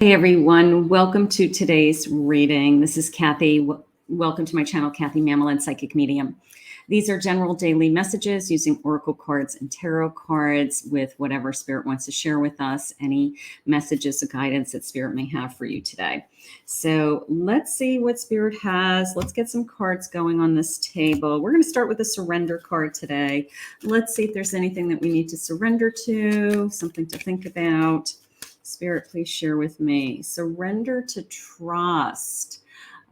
Hey everyone, welcome to today's reading. This is Kathy. Welcome to my channel, Kathy Mamolen, Psychic Medium. These are general daily messages using oracle cards and tarot cards with whatever Spirit wants to share with us, any messages or guidance that Spirit may have for you today. So let's see what Spirit has. Let's get some cards going on this table. We're going to start with a surrender card today. Let's see if there's anything that we need to surrender to, something to think about. Spirit, please share with me. Surrender to trust.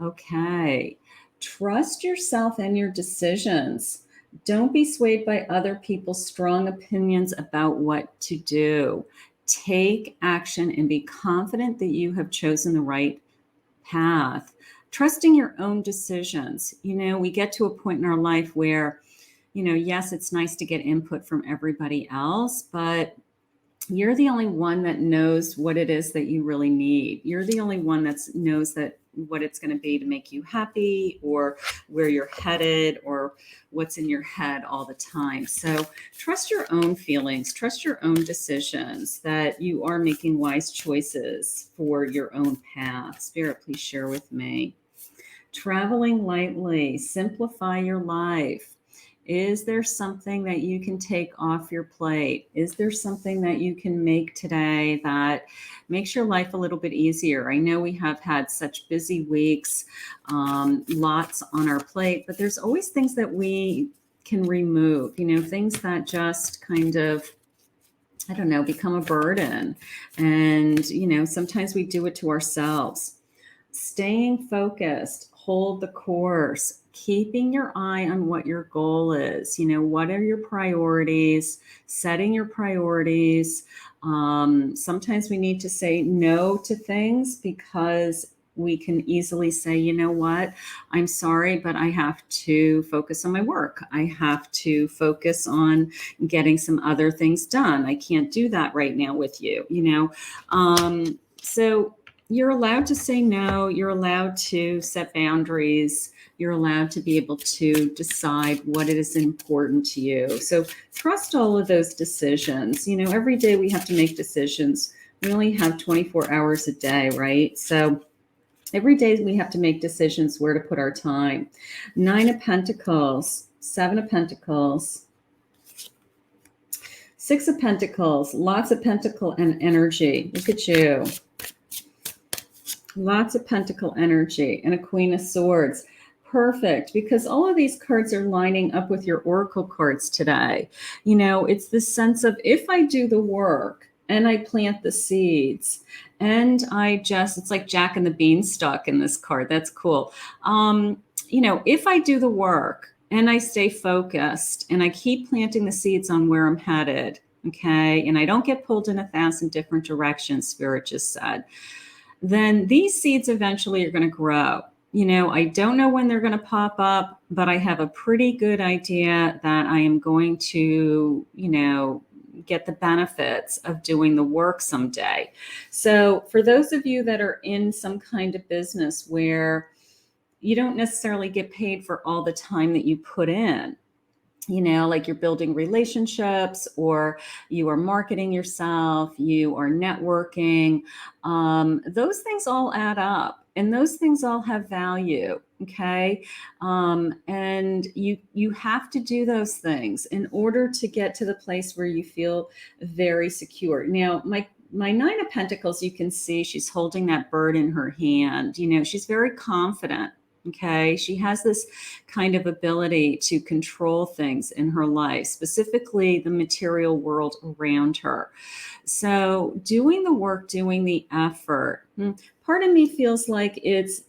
Okay. Trust yourself and your decisions. Don't be swayed by other people's strong opinions about what to do. Take action and be confident that you have chosen the right path. Trusting your own decisions. You know, we get to a point in our life where, yes, it's nice to get input from everybody else, but you're the only one that knows what it is that you really need. You're the only one that knows that what it's going to be to make you happy, or where you're headed, or what's in your head all the time. So trust your own feelings, trust your own decisions, that you are making wise choices for your own path. Spirit, please share with me. Traveling lightly, simplify your life. Is there something that you can take off your plate? Is there something that you can make today that makes your life a little bit easier? I know we have had such busy weeks, lots on our plate, but there's always things that we can remove, things that just kind of, I don't know, become a burden. And, sometimes we do it to ourselves. Staying focused, hold the course, keeping your eye on what your goal is. What are your priorities? Setting your priorities. Sometimes we need to say no to things because we can easily say, you know what, I'm sorry, but I have to focus on my work. I have to focus on getting some other things done. I can't do that right now with you, So you're allowed to say no. You're allowed to set boundaries. You're allowed to be able to decide what it is important to you. So trust all of those decisions. Every day we have to make decisions. We only have 24 hours a day, right? So every day we have to make decisions where to put our time. 9 of Pentacles, 7 of Pentacles, 6 of Pentacles, lots of pentacle and energy. Look at you. Lots of pentacle energy, and a Queen of Swords. Perfect, because all of these cards are lining up with your oracle cards today. It's this sense of, if I do the work and I plant the seeds and it's like Jack and the Beanstalk in this card. That's cool. If I do the work and I stay focused and I keep planting the seeds on where I'm headed, okay, and I don't get pulled in 1,000 different directions, Spirit just said, then these seeds eventually are going to grow. I don't know when they're going to pop up, but I have a pretty good idea that I am going to, get the benefits of doing the work someday. So for those of you that are in some kind of business where you don't necessarily get paid for all the time that you put in, like you're building relationships, or you are marketing yourself, you are networking, those things all add up, and those things all have value. Okay. And you have to do those things in order to get to the place where you feel very secure. Now, my 9 of Pentacles, you can see she's holding that bird in her hand. She's very confident. Okay. She has this kind of ability to control things in her life, specifically the material world around her. So doing the work, doing the effort, part of me feels like it's,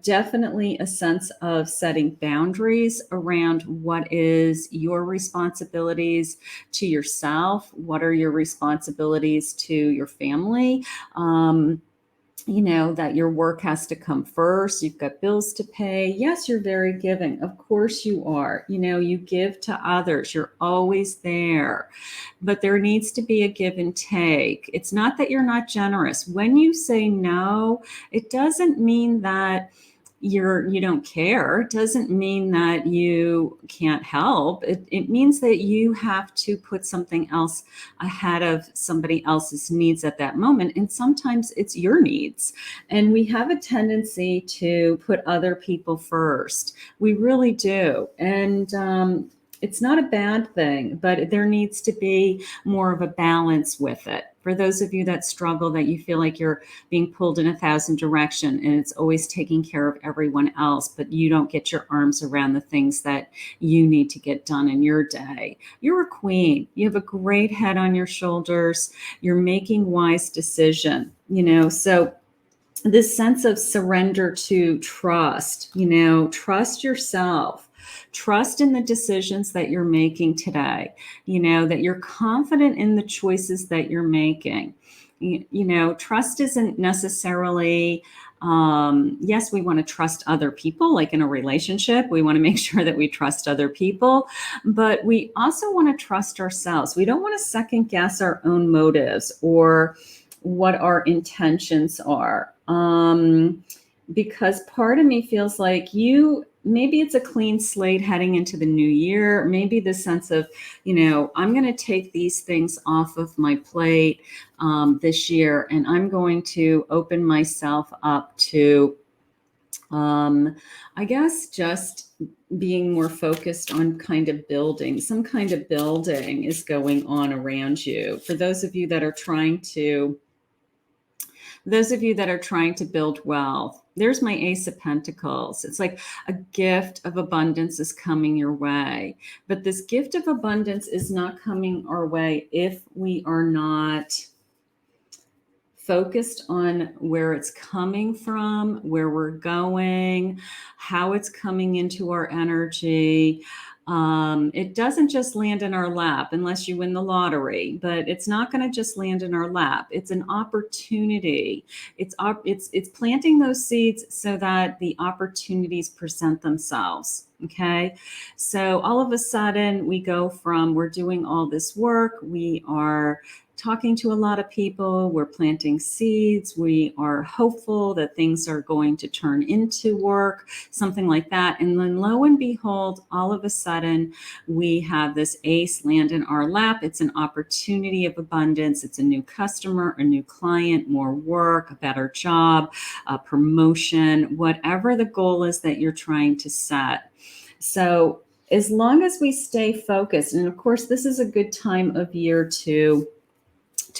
definitely a sense of setting boundaries around what is your responsibilities to yourself. What are your responsibilities to your family? That your work has to come first. You've got bills to pay. Yes, you're very giving. Of course you are. You give to others. You're always there. But there needs to be a give and take. It's not that you're not generous. When you say no, it doesn't mean that you don't care. It doesn't mean that you can't help. It means that you have to put something else ahead of somebody else's needs at that moment. And sometimes it's your needs. And we have a tendency to put other people first. We really do. And it's not a bad thing, but there needs to be more of a balance with it. For those of you that struggle, that you feel like you're being pulled in 1,000 directions and it's always taking care of everyone else, but you don't get your arms around the things that you need to get done in your day. You're a queen. You have a great head on your shoulders. You're making wise decisions, so this sense of surrender to trust, trust yourself. Trust in the decisions that you're making today, that you're confident in the choices that you're making. Trust isn't necessarily, yes, we want to trust other people, like in a relationship. We want to make sure that we trust other people, but we also want to trust ourselves. We don't want to second guess our own motives or what our intentions are. Because part of me feels like maybe it's a clean slate heading into the new year. Maybe the sense of, I'm going to take these things off of my plate this year, and I'm going to open myself up to, I guess, just being more focused on kind of building. Some kind of building is going on around you. For those of you that are trying to build wealth, there's my Ace of Pentacles. It's like a gift of abundance is coming your way. But this gift of abundance is not coming our way if we are not focused on where it's coming from, where we're going, how it's coming into our energy. It doesn't just land in our lap unless you win the lottery, but it's not going to just land in our lap. It's an opportunity. It's planting those seeds so that the opportunities present themselves. Okay. So all of a sudden we go from, we're doing all this work. We are talking to a lot of people, we're planting seeds, we are hopeful that things are going to turn into work, something like that. And then lo and behold, all of a sudden, we have this ace land in our lap. It's an opportunity of abundance. It's a new customer, a new client, more work, a better job, a promotion, whatever the goal is that you're trying to set. So as long as we stay focused, and of course, this is a good time of year to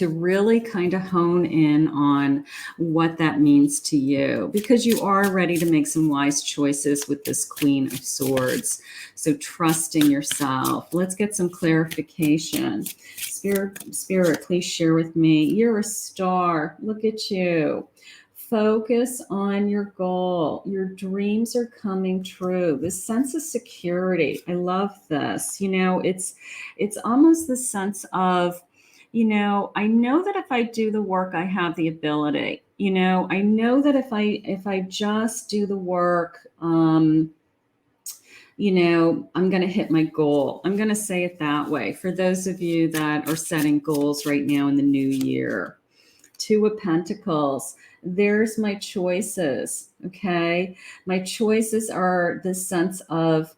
really kind of hone in on what that means to you, because you are ready to make some wise choices with this Queen of Swords. So trusting yourself. Let's get some clarification. Spirit, please share with me. You're a star. Look at you. Focus on your goal. Your dreams are coming true. This sense of security. I love this. It's almost the sense of, I know that if I do the work, I have the ability. I know that if I just do the work, I'm going to hit my goal. I'm going to say it that way. For those of you that are setting goals right now in the new year, Two of Pentacles. There's my choices. Okay. My choices are the sense of,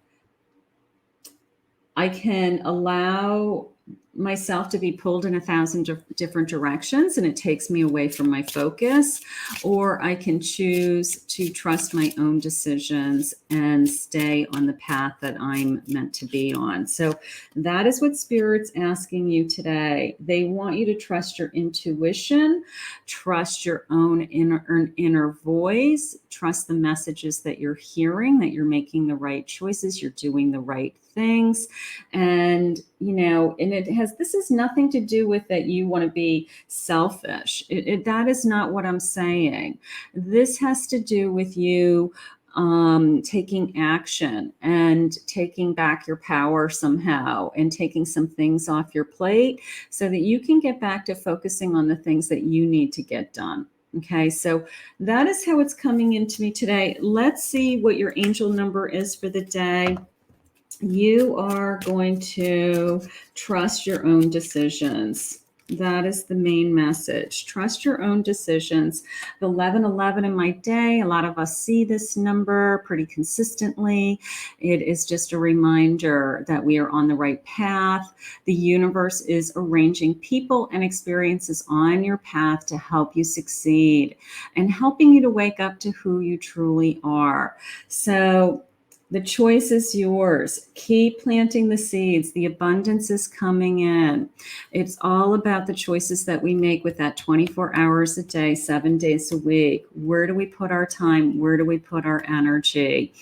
I can allow myself to be pulled in 1,000 different directions and it takes me away from my focus, or I can choose to trust my own decisions and stay on the path that I'm meant to be on. So that is what Spirit's asking you today. They want you to trust your intuition, trust your own inner voice, trust the messages that you're hearing, that you're making the right choices, you're doing the right things. And, this has nothing to do with that you want to be selfish. That is not what I'm saying. This has to do with you taking action and taking back your power somehow and taking some things off your plate so that you can get back to focusing on the things that you need to get done. Okay, so that is how it's coming into me today. Let's see what your angel number is for the day. You are going to trust your own decisions. That is the main message. Trust your own decisions. The 1111 in my day, a lot of us see this number pretty consistently. It is just a reminder that we are on the right path. The universe is arranging people and experiences on your path to help you succeed and helping you to wake up to who you truly are. So the choice is yours. Keep planting the seeds. The abundance is coming in. It's all about the choices that we make with that 24 hours a day, 7 days a week. Where do we put our time? Where do we put our energy?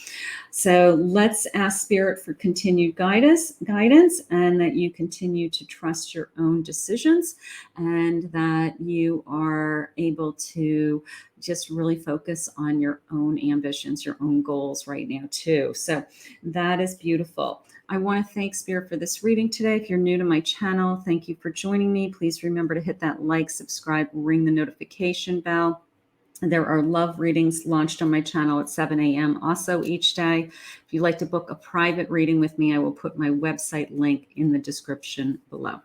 So let's ask Spirit for continued guidance, and that you continue to trust your own decisions, and that you are able to just really focus on your own ambitions, your own goals right now too. So that is beautiful. I want to thank Spirit for this reading today. If you're new to my channel, thank you for joining me. Please remember to hit that like, subscribe, ring the notification bell. There are love readings launched on my channel at 7 a.m. also each day. If you'd like to book a private reading with me, I will put my website link in the description below.